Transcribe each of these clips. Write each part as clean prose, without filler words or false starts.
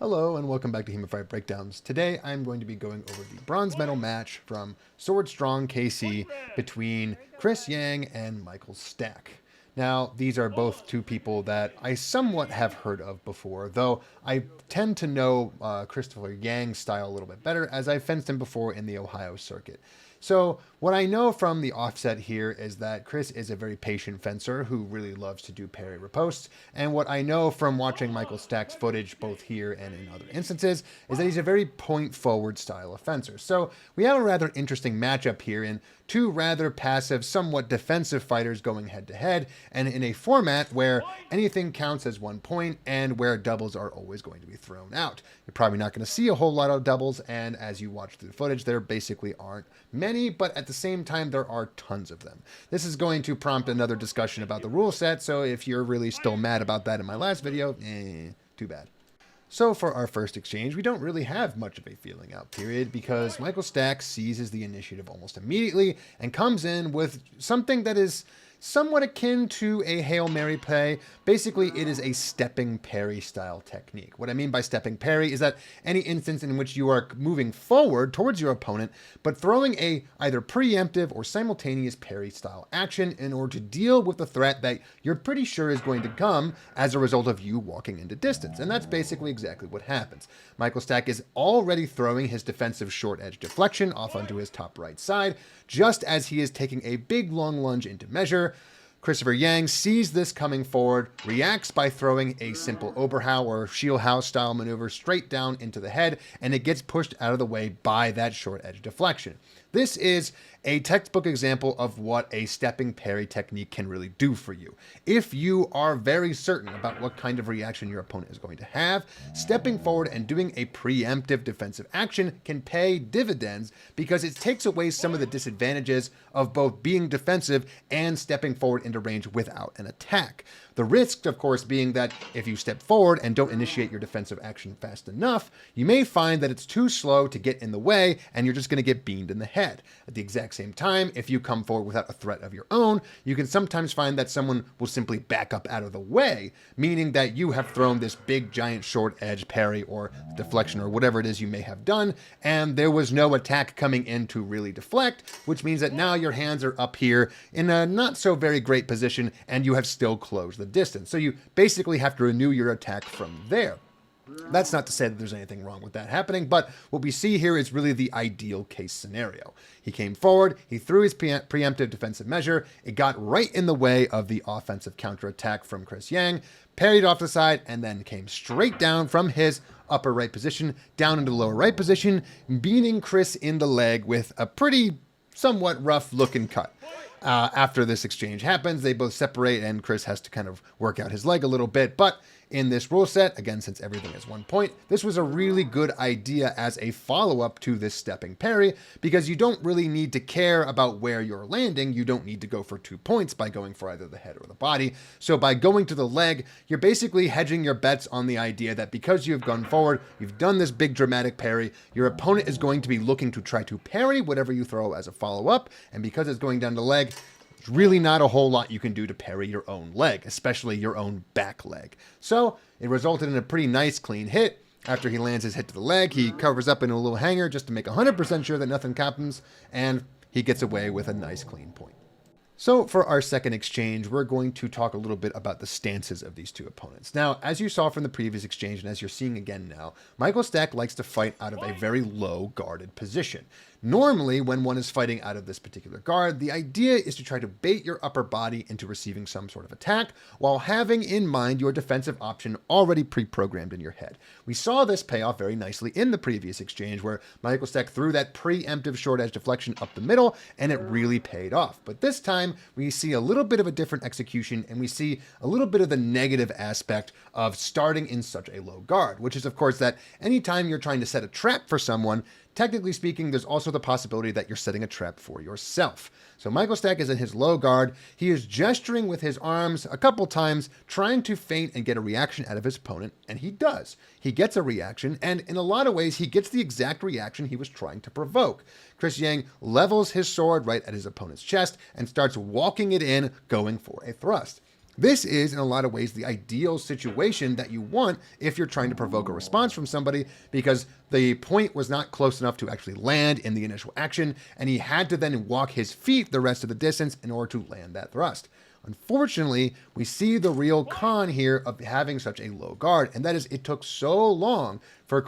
Hello and welcome back to HEMAFightBreakdowns. Today I'm going to be going over the bronze medal match from Swordstrong KC between Chris Yang and Michael Stack. Now, these are both two people that I somewhat have heard of before, though I tend to know Christopher Yang's style a little bit better as I've fenced him before in the Ohio circuit. So what I know from the offset here is that Chris is a very patient fencer who really loves to do parry riposte. And what I know from watching Michael Stack's footage both here and in other instances is that he's a very point forward style of fencer. So we have a rather interesting matchup here in two rather passive, somewhat defensive fighters going head to head, and in a format where anything counts as 1 point and where doubles are always going to be thrown out. You're probably not going to see a whole lot of doubles, and as you watch through the footage, there basically aren't many, but at the same time, there are tons of them. This is going to prompt another discussion about the rule set, so if you're really still mad about that in my last video, too bad. So for our first exchange, we don't really have much of a feeling out period because Michael Stack seizes the initiative almost immediately and comes in with something that is somewhat akin to a Hail Mary play. Basically, it is a stepping parry style technique. What I mean by stepping parry is that any instance in which you are moving forward towards your opponent, but throwing a either preemptive or simultaneous parry style action in order to deal with the threat that you're pretty sure is going to come as a result of you walking into distance. And that's basically exactly what happens. Michael Stack is already throwing his defensive short edge deflection off onto his top right side, just as he is taking a big long lunge into measure. Christopher Yang sees this coming forward, reacts by throwing a simple Oberhau or Schielhau style maneuver straight down into the head, and it gets pushed out of the way by that short edge deflection. This is a textbook example of what a stepping parry technique can really do for you. If you are very certain about what kind of reaction your opponent is going to have, stepping forward and doing a preemptive defensive action can pay dividends because it takes away some of the disadvantages of both being defensive and stepping forward into range without an attack. The risk, of course, being that if you step forward and don't initiate your defensive action fast enough, you may find that it's too slow to get in the way and you're just going to get beamed in the head. At the exact same time, if you come forward without a threat of your own, you can sometimes find that someone will simply back up out of the way, meaning that you have thrown this big giant short edge parry or deflection or whatever it is you may have done, and there was no attack coming in to really deflect, which means that now your hands are up here in a not so very great position and you have still closed the distance. So you basically have to renew your attack from there. That's not to say that there's anything wrong with that happening, but what we see here is really the ideal case scenario. He came forward, he threw his preemptive defensive measure, it got right in the way of the offensive counterattack from Chris Yang, parried off the side, and then came straight down from his upper right position, down into the lower right position, beating Chris in the leg with a pretty somewhat rough looking cut. After this exchange happens, they both separate and Chris has to kind of work out his leg a little bit, but in this rule set, again, since everything is 1 point, this was a really good idea as a follow-up to this stepping parry, because you don't really need to care about where you're landing. You don't need to go for 2 points by going for either the head or the body. So by going to the leg, you're basically hedging your bets on the idea that because you've gone forward, you've done this big dramatic parry, your opponent is going to be looking to try to parry whatever you throw as a follow-up, and because it's going down the leg, there's really not a whole lot you can do to parry your own leg, especially your own back leg. So it resulted in a pretty nice clean hit. After he lands his hit to the leg, he covers up in a little hanger just to make 100% sure that nothing happens, and he gets away with a nice clean point. So for our second exchange, we're going to talk a little bit about the stances of these two opponents. Now, as you saw from the previous exchange, and as you're seeing again now, Michael Stack likes to fight out of a very low guarded position. Normally, when one is fighting out of this particular guard, the idea is to try to bait your upper body into receiving some sort of attack while having in mind your defensive option already pre-programmed in your head. We saw this pay off very nicely in the previous exchange where Michael Stack threw that preemptive short edge deflection up the middle and it really paid off. But this time we see a little bit of a different execution and we see a little bit of the negative aspect of starting in such a low guard, which is of course that anytime you're trying to set a trap for someone, technically speaking, there's also the possibility that you're setting a trap for yourself. So Michael Stack is in his low guard. He is gesturing with his arms a couple times, trying to feint and get a reaction out of his opponent, and he does. He gets a reaction, and in a lot of ways, he gets the exact reaction he was trying to provoke. Chris Yang levels his sword right at his opponent's chest and starts walking it in, going for a thrust. This is, in a lot of ways, the ideal situation that you want if you're trying to provoke a response from somebody, because the point was not close enough to actually land in the initial action, and he had to then walk his feet the rest of the distance in order to land that thrust. Unfortunately, we see the real con here of having such a low guard, and that is it took so long for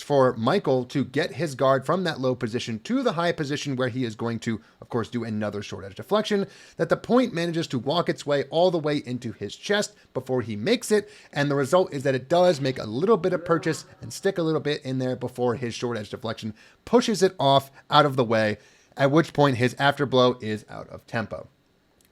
for Michael to get his guard from that low position to the high position where he is going to, of course, do another short edge deflection, that the point manages to walk its way all the way into his chest before he makes it, and the result is that it does make a little bit of purchase and stick a little bit in there before his short edge deflection pushes it off out of the way, at which point his afterblow is out of tempo.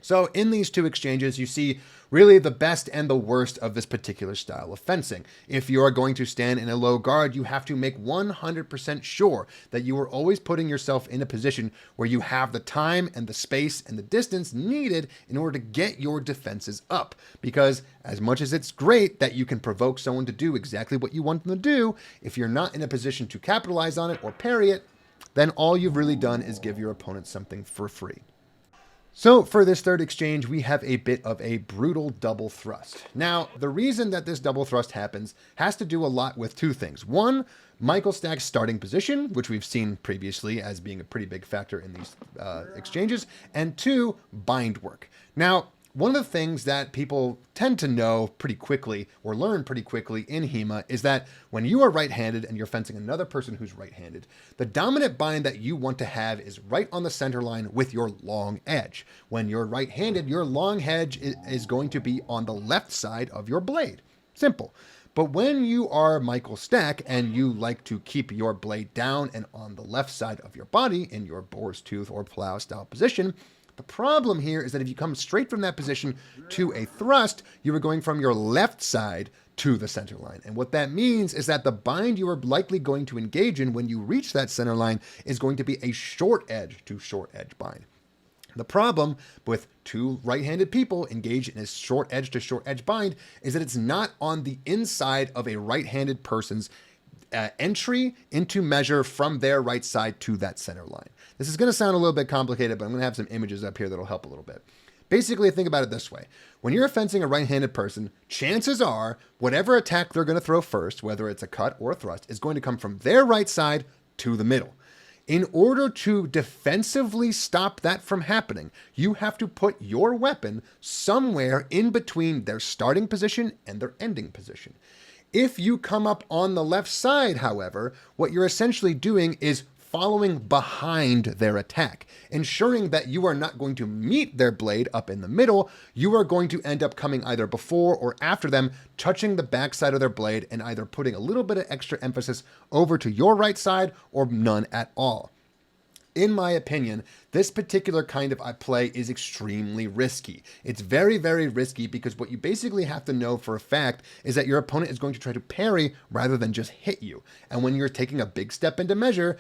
So in these two exchanges, you see really the best and the worst of this particular style of fencing. If you are going to stand in a low guard, you have to make 100% sure that you are always putting yourself in a position where you have the time and the space and the distance needed in order to get your defenses up. Because as much as it's great that you can provoke someone to do exactly what you want them to do, if you're not in a position to capitalize on it or parry it, then all you've really done is give your opponent something for free. So for this third exchange, we have a bit of a brutal double thrust. Now, the reason that this double thrust happens has to do a lot with two things. One, Michael Stack's starting position, which we've seen previously as being a pretty big factor in these exchanges. And two, bind work. Now, one of the things that people tend to know pretty quickly or learn pretty quickly in HEMA is that when you are right-handed and you're fencing another person who's right-handed, the dominant bind that you want to have is right on the center line with your long edge. When you're right-handed, your long edge is going to be on the left side of your blade. Simple. But when you are Michael Stack and you like to keep your blade down and on the left side of your body in your boar's tooth or plow style position, the problem here is that if you come straight from that position to a thrust, you are going from your left side to the center line. And what that means is that the bind you are likely going to engage in when you reach that center line is going to be a short edge to short edge bind. The problem with two right-handed people engaged in a short edge to short edge bind is that it's not on the inside of a right-handed person's entry into measure from their right side to that center line. This is going to sound a little bit complicated, but I'm going to have some images up here that'll help a little bit. Basically, think about it this way. When you're fencing a right-handed person, chances are whatever attack they're going to throw first, whether it's a cut or a thrust, is going to come from their right side to the middle. In order to defensively stop that from happening, you have to put your weapon somewhere in between their starting position and their ending position. If you come up on the left side, however, what you're essentially doing is following behind their attack, ensuring that you are not going to meet their blade up in the middle. You are going to end up coming either before or after them, touching the backside of their blade and either putting a little bit of extra emphasis over to your right side or none at all. In my opinion, this particular kind of play is extremely risky. It's very, very risky because what you basically have to know for a fact is that your opponent is going to try to parry rather than just hit you. And when you're taking a big step into measure,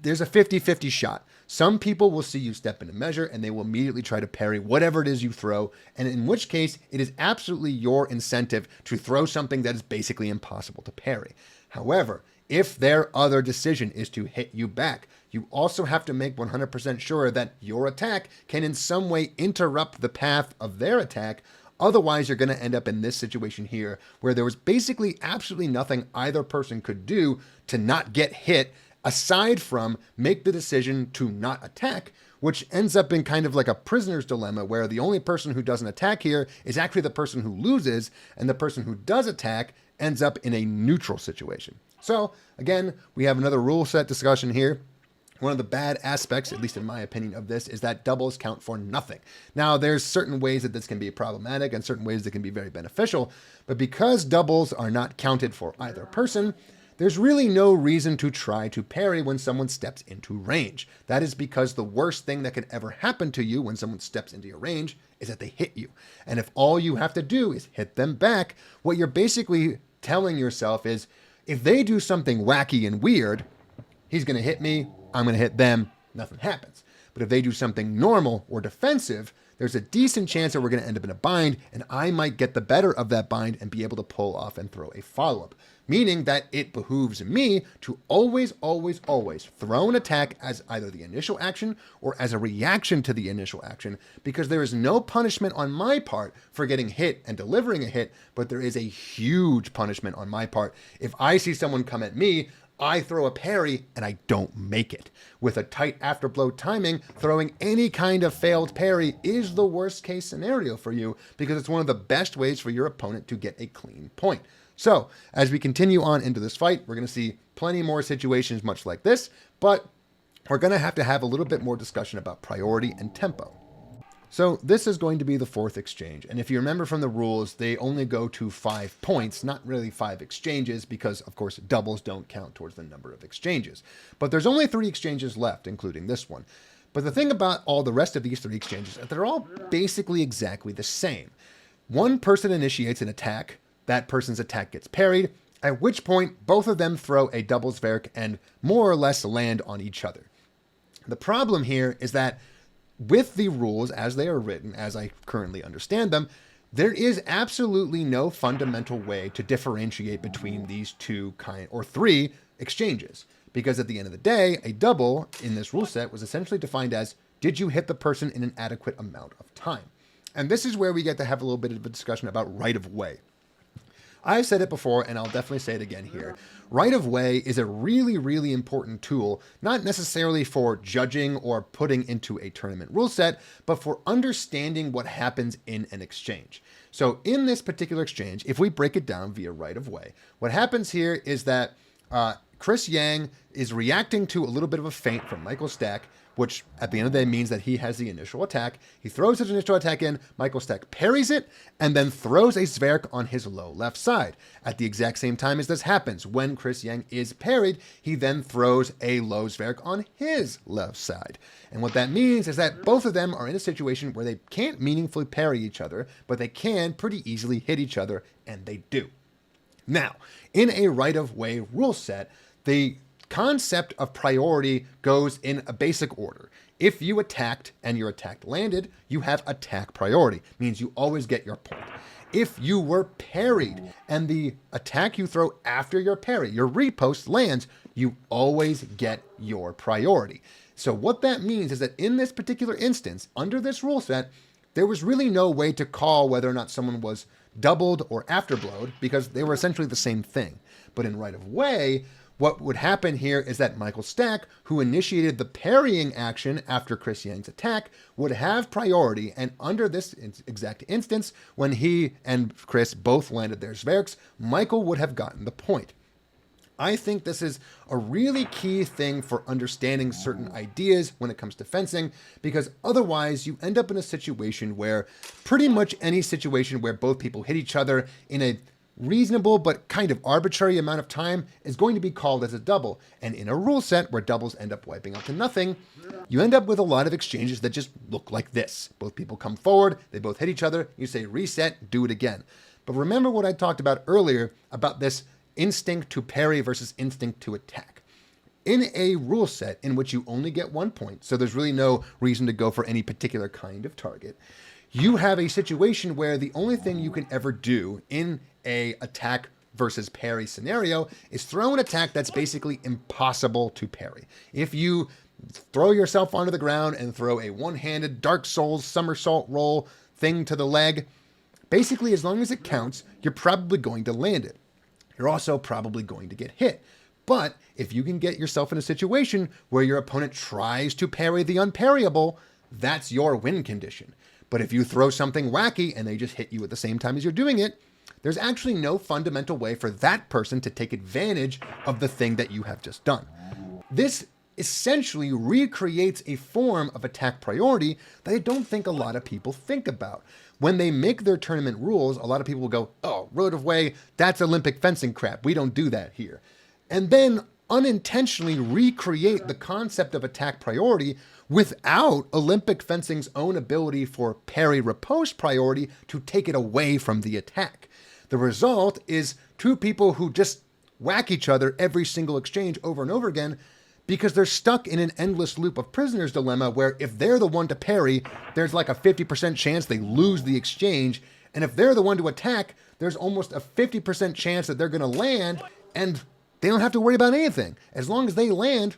there's a 50-50 shot. Some people will see you step into measure and they will immediately try to parry whatever it is you throw, and in which case it is absolutely your incentive to throw something that is basically impossible to parry. However, if their other decision is to hit you back, you also have to make 100% sure that your attack can in some way interrupt the path of their attack. Otherwise, you're going to end up in this situation here where there was basically absolutely nothing either person could do to not get hit aside from make the decision to not attack, which ends up in kind of like a prisoner's dilemma where the only person who doesn't attack here is actually the person who loses, and the person who does attack ends up in a neutral situation. So again, we have another rule set discussion here. One of the bad aspects, at least in my opinion, of this is that doubles count for nothing. Now, there's certain ways that this can be problematic and certain ways that can be very beneficial, but because doubles are not counted for either person, there's really no reason to try to parry when someone steps into range. That is because the worst thing that could ever happen to you when someone steps into your range is that they hit you. And if all you have to do is hit them back, what you're basically telling yourself is, if they do something wacky and weird, he's going to hit me, I'm going to hit them, nothing happens. But if they do something normal or defensive, there's a decent chance that we're going to end up in a bind, and I might get the better of that bind and be able to pull off and throw a follow-up. meaning that it behooves me to always, always, always throw an attack as either the initial action or as a reaction to the initial action, because there is no punishment on my part for getting hit and delivering a hit, but there is a huge punishment on my part. If I see someone come at me, I throw a parry and I don't make it. With a tight afterblow timing, throwing any kind of failed parry is the worst case scenario for you, because it's one of the best ways for your opponent to get a clean point. So as we continue on into this fight, we're going to see plenty more situations much like this, but we're going to have a little bit more discussion about priority and tempo. So this is going to be the fourth exchange, and if you remember from the rules, they only go to 5 points, not really 5 exchanges, because of course doubles don't count towards the number of exchanges. But there's only 3 exchanges left, including this one. But the thing about all the rest of these 3 exchanges is that they're all basically exactly the same. One person initiates an attack, that person's attack gets parried, at which point both of them throw a double Zwerk and more or less land on each other. The problem here is that with the rules as they are written, as I currently understand them, there is absolutely no fundamental way to differentiate between these 3 exchanges. Because at the end of the day, a double in this rule set was essentially defined as, did you hit the person in an adequate amount of time? And this is where we get to have a little bit of a discussion about right of way. I've said it before, and I'll definitely say it again here. Right of way is a really, really important tool, not necessarily for judging or putting into a tournament rule set, but for understanding what happens in an exchange. So in this particular exchange, if we break it down via right of way, what happens here is that Chris Yang is reacting to a little bit of a feint from Michael Stack, which at the end of the day means that he has the initial attack. He throws his initial attack in, Michael Stack parries it, and then throws a Zwerk on his low left side. At the exact same time as this happens, when Chris Yang is parried, he then throws a low Zwerk on his left side. And what that means is that both of them are in a situation where they can't meaningfully parry each other, but they can pretty easily hit each other, and they do. Now, in a right-of-way rule set, the concept of priority goes in a basic order. If you attacked and your attack landed, you have attack priority. Means you always get your point. If you were parried and the attack you throw after your parry, your riposte lands, you always get your priority. So what that means is that in this particular instance, under this rule set, there was really no way to call whether or not someone was doubled or afterblowed, because they were essentially the same thing. But in right of way, what would happen here is that Michael Stack, who initiated the parrying action after Chris Yang's attack, would have priority, and under this exact instance, when he and Chris both landed their Zwerks, Michael would have gotten the point. I think this is a really key thing for understanding certain ideas when it comes to fencing, because otherwise you end up in a situation where pretty much any situation where both people hit each other in a reasonable but kind of arbitrary amount of time is going to be called as a double. And in a rule set where doubles end up wiping out to nothing, you end up with a lot of exchanges that just look like this. Both people come forward, they both hit each other, you say reset, do it again. But remember what I talked about earlier about this instinct to parry versus instinct to attack. In a rule set in which you only get 1 point, so there's really no reason to go for any particular kind of target, you have a situation where the only thing you can ever do in a attack versus parry scenario is throw an attack that's basically impossible to parry. If you throw yourself onto the ground and throw a one-handed Dark Souls somersault roll thing to the leg, basically as long as it counts, you're probably going to land it. You're also probably going to get hit. But if you can get yourself in a situation where your opponent tries to parry the unparryable, that's your win condition. But if you throw something wacky and they just hit you at the same time as you're doing it, there's actually no fundamental way for that person to take advantage of the thing that you have just done. This essentially recreates a form of attack priority that I don't think a lot of people think about. When they make their tournament rules, a lot of people will go, oh, right of way, that's Olympic fencing crap. We don't do that here. And then unintentionally recreate the concept of attack priority without Olympic fencing's own ability for parry riposte priority to take it away from the attack. The result is two people who just whack each other every single exchange over and over again because they're stuck in an endless loop of prisoner's dilemma where if they're the one to parry, there's like a 50% chance they lose the exchange. And if they're the one to attack, there's almost a 50% chance that they're going to land and they don't have to worry about anything. As long as they land,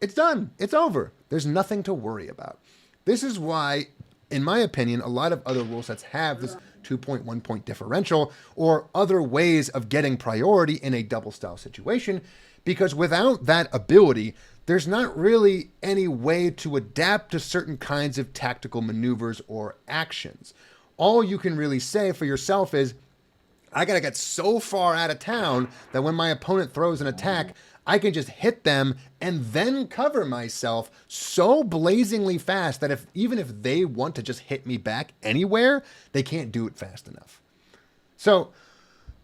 it's done. It's over. There's nothing to worry about. This is why, in my opinion, a lot of other rule sets have this 2.1 point differential or other ways of getting priority in a double style situation, because without that ability, there's not really any way to adapt to certain kinds of tactical maneuvers or actions. All you can really say for yourself is, I gotta get so far out of town that when my opponent throws an attack, I can just hit them and then cover myself so blazingly fast that even if they want to just hit me back anywhere, they can't do it fast enough. So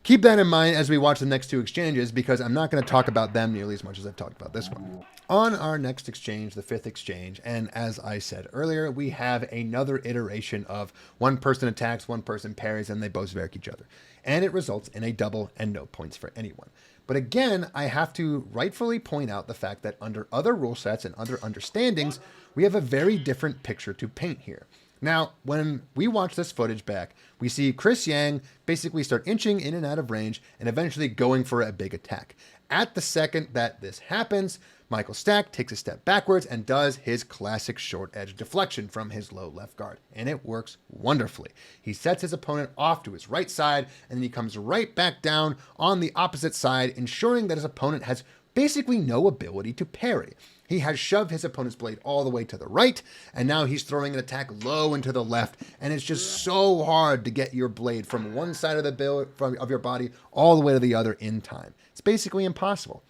keep that in mind as we watch the next two exchanges, because I'm not going to talk about them nearly as much as I've talked about this one. On our next exchange, the fifth exchange, and as I said earlier, we have another iteration of one person attacks, one person parries, and they both zverk each other. And it results in a double and no points for anyone. But again, I have to rightfully point out the fact that under other rule sets and other understandings, we have a very different picture to paint here. Now, when we watch this footage back, we see Chris Yang basically start inching in and out of range and eventually going for a big attack. At the second that this happens, Michael Stack takes a step backwards and does his classic short edge deflection from his low left guard, and it works wonderfully. He sets his opponent off to his right side, and then he comes right back down on the opposite side, ensuring that his opponent has basically no ability to parry. He has shoved his opponent's blade all the way to the right, and now he's throwing an attack low and to the left, and it's just so hard to get your blade from one side of of your body all the way to the other in time. It's basically impossible.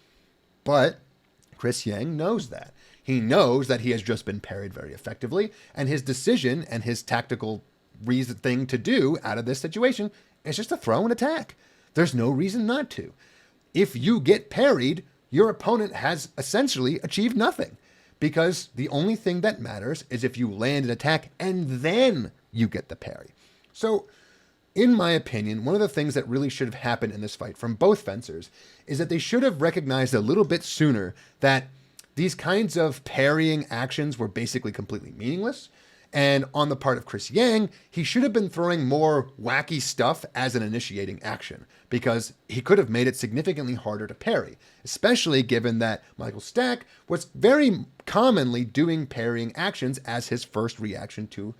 But Chris Yang knows that. He knows that he has just been parried very effectively, and his decision and his tactical thing to do out of this situation is just to throw an attack. There's no reason not to. If you get parried, your opponent has essentially achieved nothing, because the only thing that matters is if you land an attack and then you get the parry. So, in my opinion, one of the things that really should have happened in this fight from both fencers is that they should have recognized a little bit sooner that these kinds of parrying actions were basically completely meaningless. And on the part of Chris Yang, he should have been throwing more wacky stuff as an initiating action, because he could have made it significantly harder to parry, especially given that Michael Stack was very commonly doing parrying actions as his first reaction to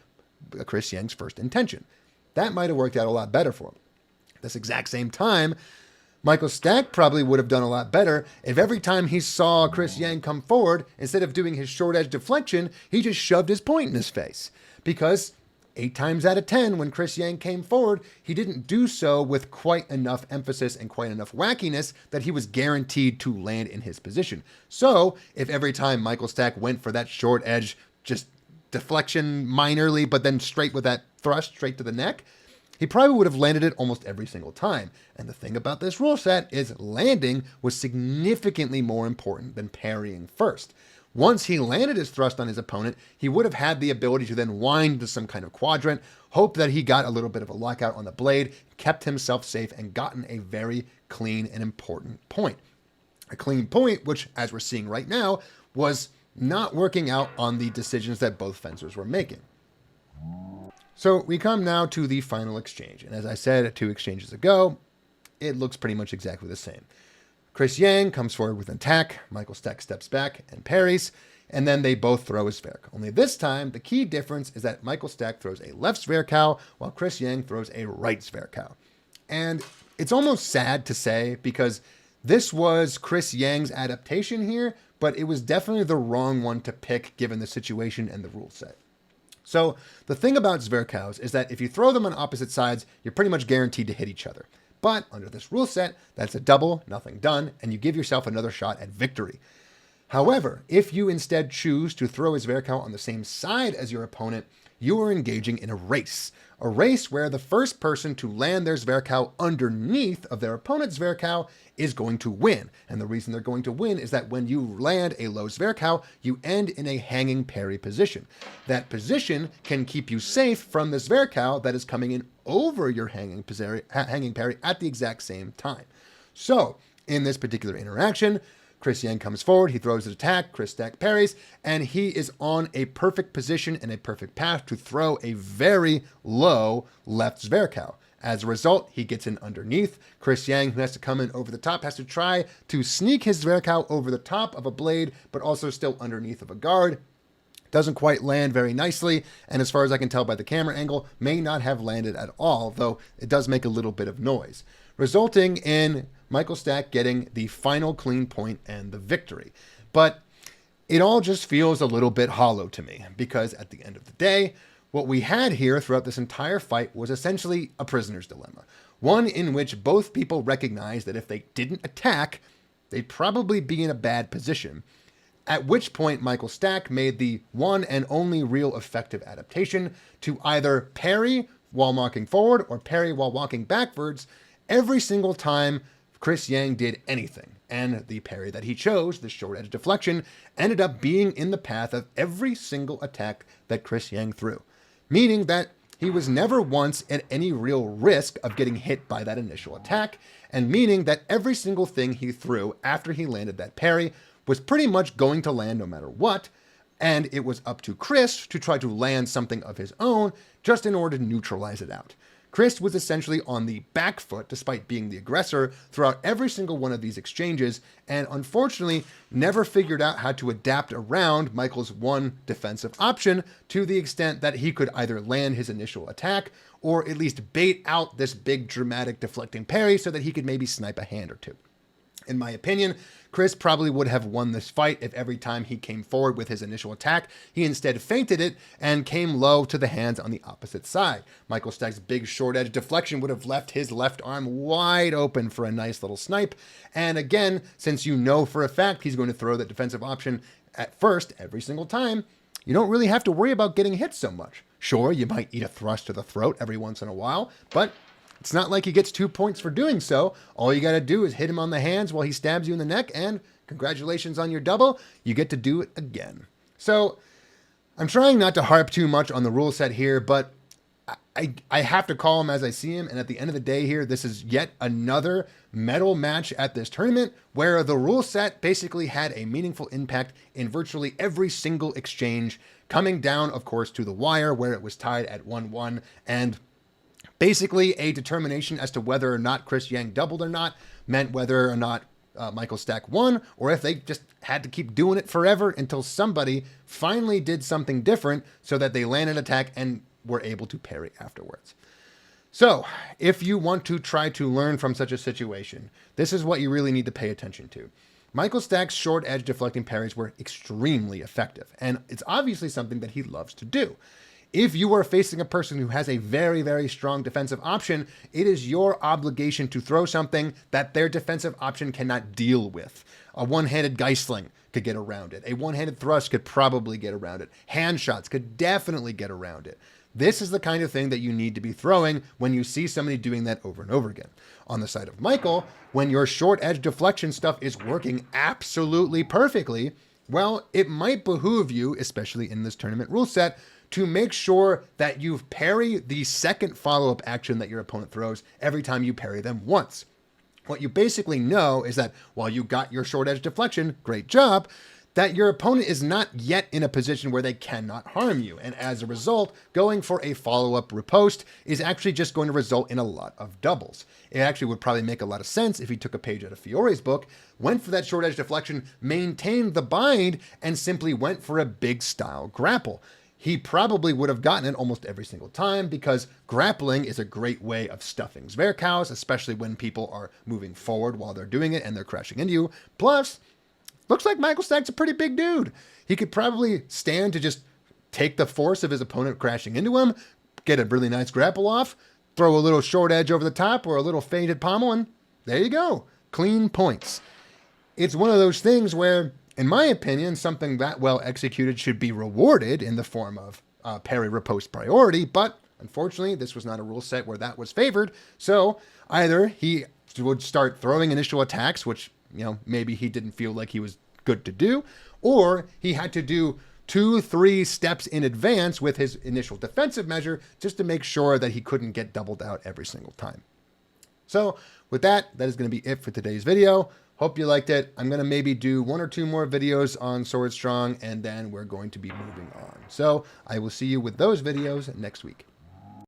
Chris Yang's first intention. That might have worked out a lot better for him. At this exact same time, Michael Stack probably would have done a lot better if every time he saw Chris Yang come forward, instead of doing his short edge deflection, he just shoved his point in his face. Because 8 times out of 10, when Chris Yang came forward, he didn't do so with quite enough emphasis and quite enough wackiness that he was guaranteed to land in his position. So, if every time Michael Stack went for that short edge, just deflection minorly, but then straight with that thrust straight to the neck, he probably would have landed it almost every single time. And the thing about this rule set is landing was significantly more important than parrying first. Once he landed his thrust on his opponent, he would have had the ability to then wind into some kind of quadrant, hope that he got a little bit of a lockout on the blade, kept himself safe, and gotten a very clean and important point. A clean point, which, as we're seeing right now, was not working out on the decisions that both fencers were making. So we come now to the final exchange, and as I said 2 exchanges ago, it looks pretty much exactly the same. Chris Yang comes forward with an attack, Michael Stack steps back and parries, and then they both throw a zverk. Only this time, the key difference is that Michael Stack throws a left zverkow, while Chris Yang throws a right zverkow. And it's almost sad to say, because this was Chris Yang's adaptation here, but it was definitely the wrong one to pick given the situation and the rule set. So the thing about zverkows is that if you throw them on opposite sides, you're pretty much guaranteed to hit each other. But under this rule set, that's a double, nothing done, and you give yourself another shot at victory. However, if you instead choose to throw a zverkow on the same side as your opponent, you are engaging in a race where the first person to land their zverkow underneath of their opponent's zverkow is going to win. And the reason they're going to win is that when you land a low zverkow, you end in a hanging parry position. That position can keep you safe from the zverkow that is coming in over your hanging parry at the exact same time. So, in this particular interaction, Chris Yang comes forward, he throws his attack, Chris Stack parries, and he is on a perfect position and a perfect path to throw a very low left zverkow. As a result, he gets in underneath. Chris Yang, who has to come in over the top, has to try to sneak his Zwerkow over the top of a blade, but also still underneath of a guard. Doesn't quite land very nicely, and as far as I can tell by the camera angle, may not have landed at all, though it does make a little bit of noise, resulting in Michael Stack getting the final clean point and the victory. But it all just feels a little bit hollow to me, because at the end of the day, what we had here throughout this entire fight was essentially a prisoner's dilemma. One in which both people recognized that if they didn't attack, they'd probably be in a bad position. At which point Michael Stack made the one and only real effective adaptation to either parry while walking forward or parry while walking backwards every single time Chris Yang did anything. And the parry that he chose, the short edge deflection, ended up being in the path of every single attack that Chris Yang threw. Meaning that he was never once at any real risk of getting hit by that initial attack, and meaning that every single thing he threw after he landed that parry was pretty much going to land no matter what, and it was up to Chris to try to land something of his own just in order to neutralize it out. Chris was essentially on the back foot despite being the aggressor throughout every single one of these exchanges, and unfortunately never figured out how to adapt around Michael's one defensive option to the extent that he could either land his initial attack or at least bait out this big dramatic deflecting parry so that he could maybe snipe a hand or two. In my opinion, Chris probably would have won this fight if every time he came forward with his initial attack, he instead feinted it and came low to the hands on the opposite side. Michael Stack's big short edge deflection would have left his left arm wide open for a nice little snipe. And again, since you know for a fact he's going to throw that defensive option at first every single time, you don't really have to worry about getting hit so much. Sure, you might eat a thrust to the throat every once in a while, but it's not like he gets 2 points for doing so. All you got to do is hit him on the hands while he stabs you in the neck, and congratulations on your double. You get to do it again. So I'm trying not to harp too much on the rule set here, but I have to call him as I see him. And at the end of the day here, this is yet another medal match at this tournament where the rule set basically had a meaningful impact in virtually every single exchange, coming down, of course, to the wire where it was tied at 1-1, and basically a determination as to whether or not Chris Yang doubled or not meant whether or not Michael Stack won, or if they just had to keep doing it forever until somebody finally did something different so that they landed an attack and were able to parry afterwards. So if you want to try to learn from such a situation, this is what you really need to pay attention to. Michael Stack's short edge deflecting parries were extremely effective, and it's obviously something that he loves to do. If you are facing a person who has a very, very strong defensive option, it is your obligation to throw something that their defensive option cannot deal with. A one-handed Geistling could get around it. A one-handed thrust could probably get around it. Hand shots could definitely get around it. This is the kind of thing that you need to be throwing when you see somebody doing that over and over again. On the side of Michael, when your short edge deflection stuff is working absolutely perfectly, well, it might behoove you, especially in this tournament rule set, to make sure that you parry the second follow-up action that your opponent throws every time you parry them once. What you basically know is that while you got your short edge deflection, great job, that your opponent is not yet in a position where they cannot harm you. And as a result, going for a follow-up riposte is actually just going to result in a lot of doubles. It actually would probably make a lot of sense if he took a page out of Fiore's book, went for that short edge deflection, maintained the bind, and simply went for a big style grapple. He probably would have gotten it almost every single time because grappling is a great way of stuffing Zwerkows, especially when people are moving forward while they're doing it and they're crashing into you. Plus, looks like Michael Stack's a pretty big dude. He could probably stand to just take the force of his opponent crashing into him, get a really nice grapple off, throw a little short edge over the top or a little feinted pommel, and there you go. Clean points. It's one of those things where, in my opinion, something that well executed should be rewarded in the form of parry riposte priority, but unfortunately, this was not a rule set where that was favored, so either he would start throwing initial attacks, which, you know, maybe he didn't feel like he was good to do, or he had to do 2-3 steps in advance with his initial defensive measure just to make sure that he couldn't get doubled out every single time. So with that is going to be it for today's video. Hope you liked it. I'm going to maybe do 1 or 2 more videos on Swordstrong, and then we're going to be moving on. So I will see you with those videos next week.